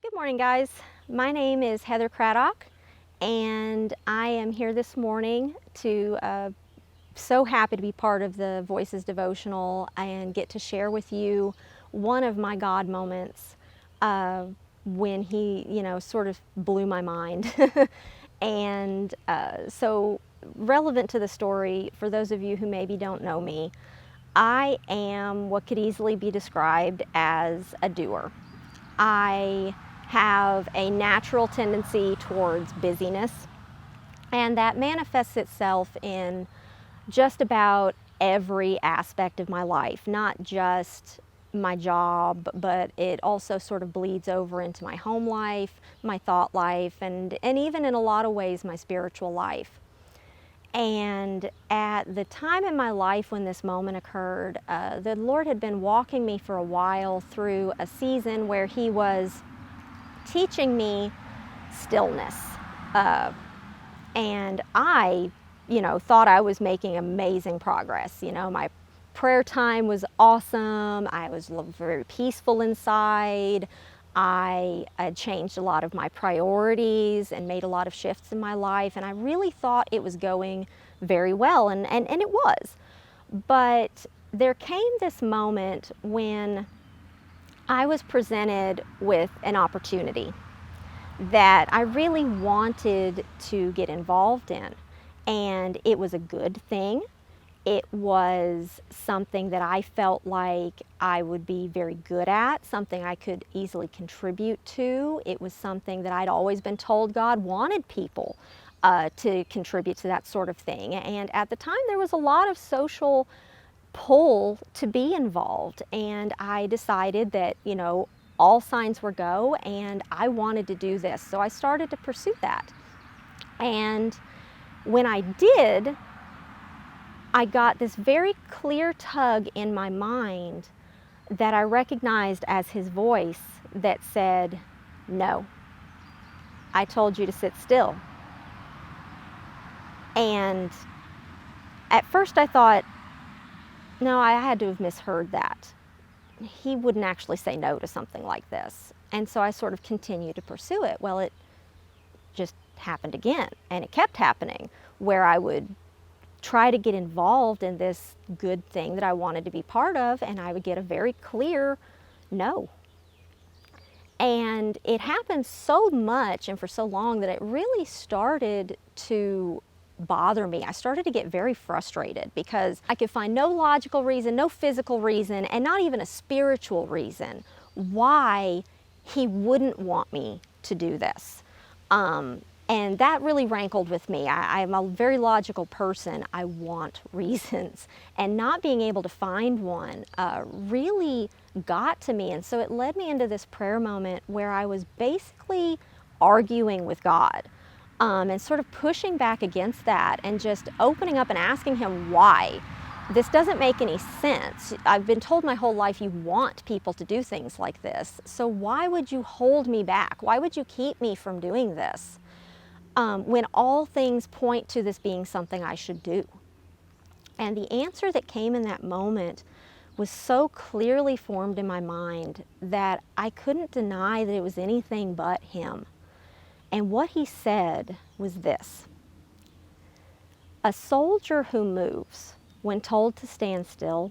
Good morning, guys. My name is Heather Craddock, and I am here this morning to so happy to be part of the Voices devotional and get to share with you one of my God moments when He, sort of blew my mind. And so, relevant to the story, for those of you who maybe don't know me, I am what could easily be described as a doer. I have a natural tendency towards busyness, and that manifests itself in just about every aspect of my life, not just my job, but it also sort of bleeds over into my home life, my thought life, and even in a lot of ways, my spiritual life. And at the time in my life when this moment occurred, the Lord had been walking me for a while through a season where He was teaching me stillness. And I, thought I was making amazing progress. My prayer time was awesome. I was very peaceful inside. I had changed a lot of my priorities and made a lot of shifts in my life. And I really thought it was going very well, and it was. But there came this moment when I was presented with an opportunity that I really wanted to get involved in. And it was a good thing. It was something that I felt like I would be very good at, something I could easily contribute to. It was something that I'd always been told God wanted people to contribute to that sort of thing. And at the time, there was a lot of social pull to be involved. And I decided that, all signs were go, and I wanted to do this. So I started to pursue that. And when I did, I got this very clear tug in my mind that I recognized as His voice that said, "No, I told you to sit still." And at first I thought, no, I had to have misheard that. He wouldn't actually say no to something like this. And so I sort of continued to pursue it. Well, it just happened again, and it kept happening, where I would try to get involved in this good thing that I wanted to be part of, and I would get a very clear no. And it happened so much and for so long that it really started to bother me. I started to get very frustrated because I could find no logical reason, no physical reason, and not even a spiritual reason why He wouldn't want me to do this. And that really rankled with me. I'm a very logical person. I want reasons. And not being able to find one really got to me. And so it led me into this prayer moment where I was basically arguing with God. And sort of pushing back against that and just opening up and asking Him why. This doesn't make any sense. I've been told my whole life you want people to do things like this. So why would you hold me back? Why would you keep me from doing this? When all things point to this being something I should do. And the answer that came in that moment was so clearly formed in my mind that I couldn't deny that it was anything but Him. And what He said was this: a soldier who moves when told to stand still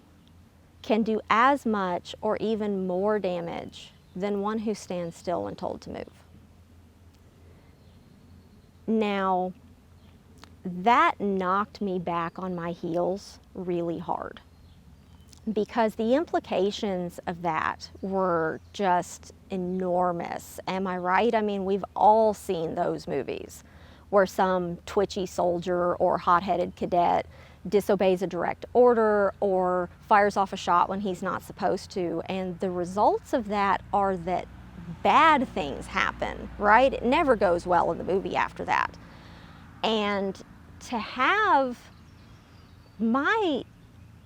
can do as much or even more damage than one who stands still when told to move. Now, that knocked me back on my heels really hard, because the implications of that were just enormous. Am I right? I mean, we've all seen those movies where some twitchy soldier or hot-headed cadet disobeys a direct order or fires off a shot when he's not supposed to. And the results of that are that bad things happen, right? It never goes well in the movie after that. And to have my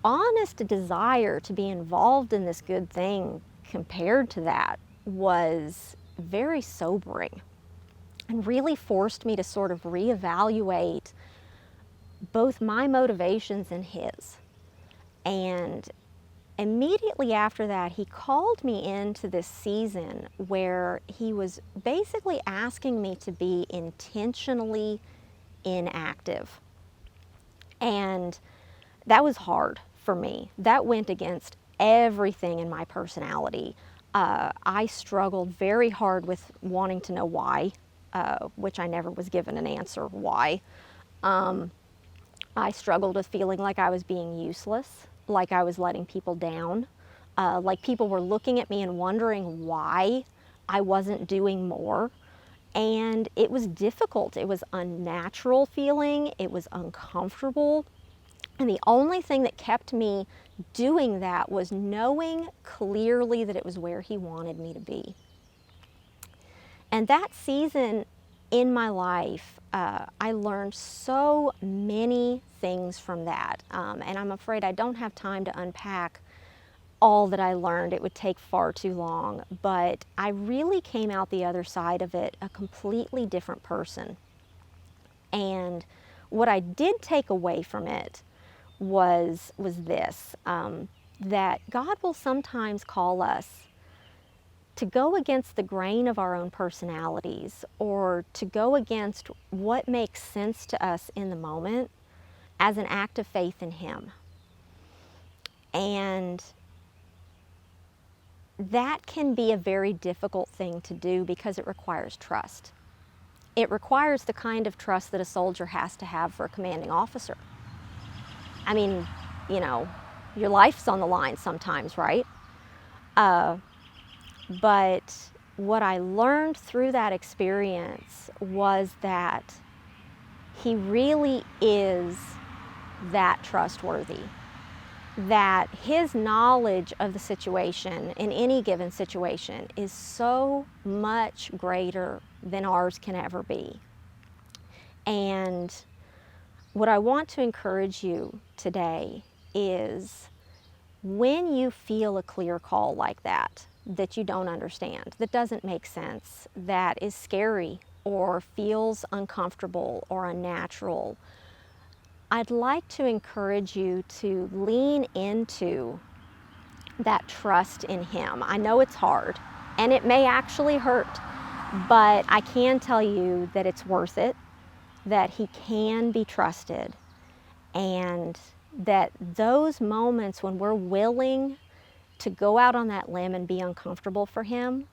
honest desire to be involved in this good thing compared to that was very sobering, and really forced me to sort of reevaluate both my motivations and His. And immediately after that, he called me into this season where he was basically asking me to be intentionally inactive. And that was hard for me. That went against everything in my personality. I struggled very hard with wanting to know why, which I never was given an answer why. I struggled with feeling like I was being useless, like I was letting people down, like people were looking at me and wondering why I wasn't doing more. And it was difficult. It was unnatural feeling. It was uncomfortable. And the only thing that kept me doing that was knowing clearly that it was where he wanted me to be. And that season in my life, I learned so many things from that. And I'm afraid I don't have time to unpack all that I learned. It would take far too long. But I really came out the other side of it a completely different person. And what I did take away from it was this, that God will sometimes call us to go against the grain of our own personalities, or to go against what makes sense to us in the moment as an act of faith in Him. And that can be a very difficult thing to do because it requires trust. It requires the kind of trust that a soldier has to have for a commanding officer. I mean, you know, your life's on the line sometimes, right? But what I learned through that experience was that He really is that trustworthy, that His knowledge of the situation in any given situation is so much greater than ours can ever be. And what I want to encourage you today is, when you feel a clear call like that you don't understand, that doesn't make sense, that is scary or feels uncomfortable or unnatural, I'd like to encourage you to lean into that trust in Him. I know it's hard and it may actually hurt, but I can tell you that it's worth it, that He can be trusted, and that those moments when we're willing to go out on that limb and be uncomfortable for Him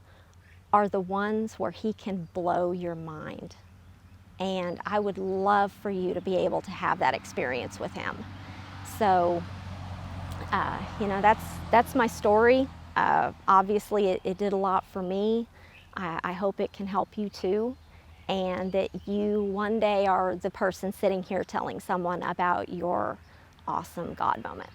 are the ones where He can blow your mind. And I would love for you to be able to have that experience with Him. So, you know, that's my story. Obviously, it did a lot for me. I hope it can help you too, and that you one day are the person sitting here telling someone about your awesome God moment.